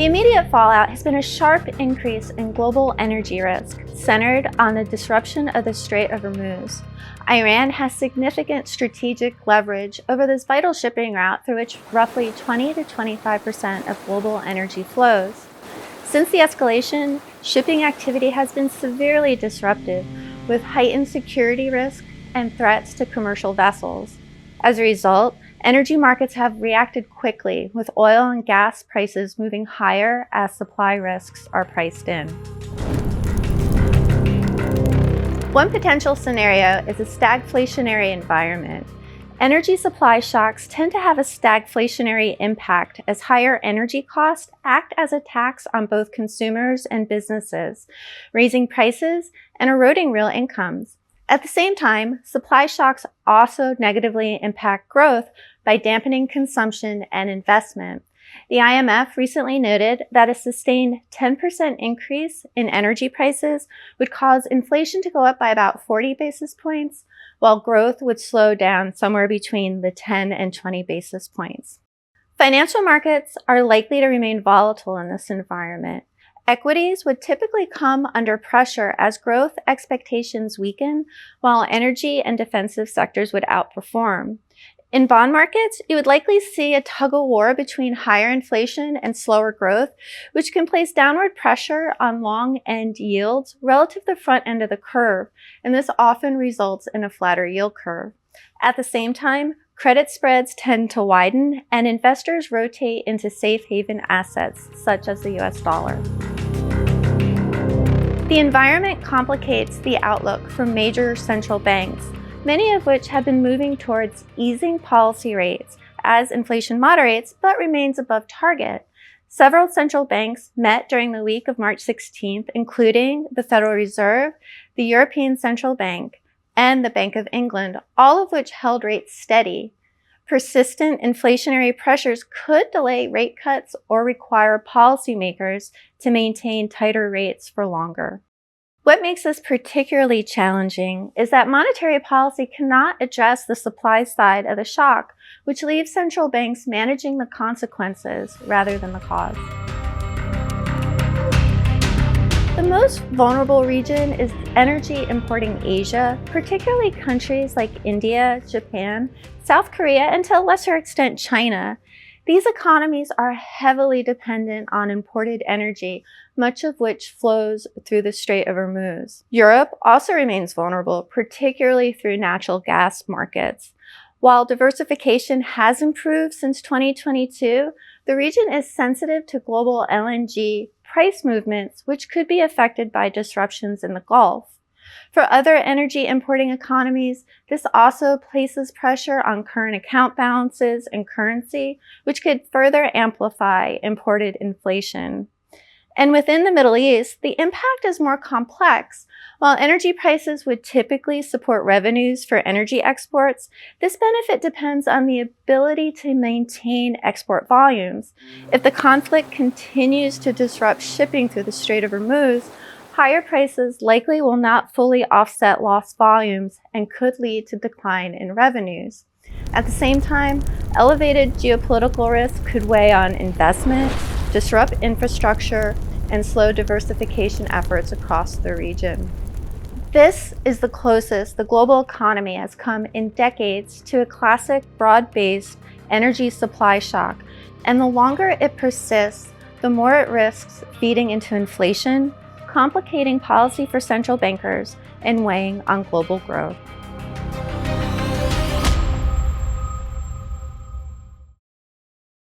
The immediate fallout has been a sharp increase in global energy risk, centered on the disruption of the Strait of Hormuz. Iran has significant strategic leverage over this vital shipping route through which roughly 20 to 25% of global energy flows. Since the escalation, shipping activity has been severely disrupted, with heightened security risk and threats to commercial vessels. As a result, energy markets have reacted quickly, with oil and gas prices moving higher as supply risks are priced in. One potential scenario is a stagflationary environment. Energy supply shocks tend to have a stagflationary impact as higher energy costs act as a tax on both consumers and businesses, raising prices and eroding real incomes. At the same time, supply shocks also negatively impact growth by dampening consumption and investment. The IMF recently noted that a sustained 10% increase in energy prices would cause inflation to go up by about 40 basis points, while growth would slow down somewhere between the 10 and 20 basis points. Financial markets are likely to remain volatile in this environment. Equities would typically come under pressure as growth expectations weaken, while energy and defensive sectors would outperform. In bond markets, you would likely see a tug-of-war between higher inflation and slower growth, which can place downward pressure on long-end yields relative to the front end of the curve, and this often results in a flatter yield curve. At the same time, credit spreads tend to widen, and investors rotate into safe haven assets, such as the US dollar. The environment complicates the outlook for major central banks, many of which have been moving towards easing policy rates as inflation moderates but remains above target. Several central banks met during the week of March 16th, including the Federal Reserve, the European Central Bank, and the Bank of England, all of which held rates steady. Persistent inflationary pressures could delay rate cuts or require policymakers to maintain tighter rates for longer. What makes this particularly challenging is that monetary policy cannot address the supply side of the shock, which leaves central banks managing the consequences rather than the cause. The most vulnerable region is energy importing Asia, particularly countries like India, Japan, South Korea, and to a lesser extent China. These economies are heavily dependent on imported energy, much of which flows through the Strait of Hormuz. Europe also remains vulnerable, particularly through natural gas markets. While diversification has improved since 2022, the region is sensitive to global LNG price movements, which could be affected by disruptions in the Gulf. For other energy importing economies, this also places pressure on current account balances and currency, which could further amplify imported inflation. And within the Middle East, the impact is more complex. While energy prices would typically support revenues for energy exports, this benefit depends on the ability to maintain export volumes. If the conflict continues to disrupt shipping through the Strait of Hormuz, higher prices likely will not fully offset lost volumes and could lead to decline in revenues. At the same time, elevated geopolitical risk could weigh on investment, disrupt infrastructure, and slow diversification efforts across the region. This is the closest the global economy has come in decades to a classic broad-based energy supply shock, and the longer it persists, the more it risks feeding into inflation, complicating policy for central bankers, and weighing on global growth.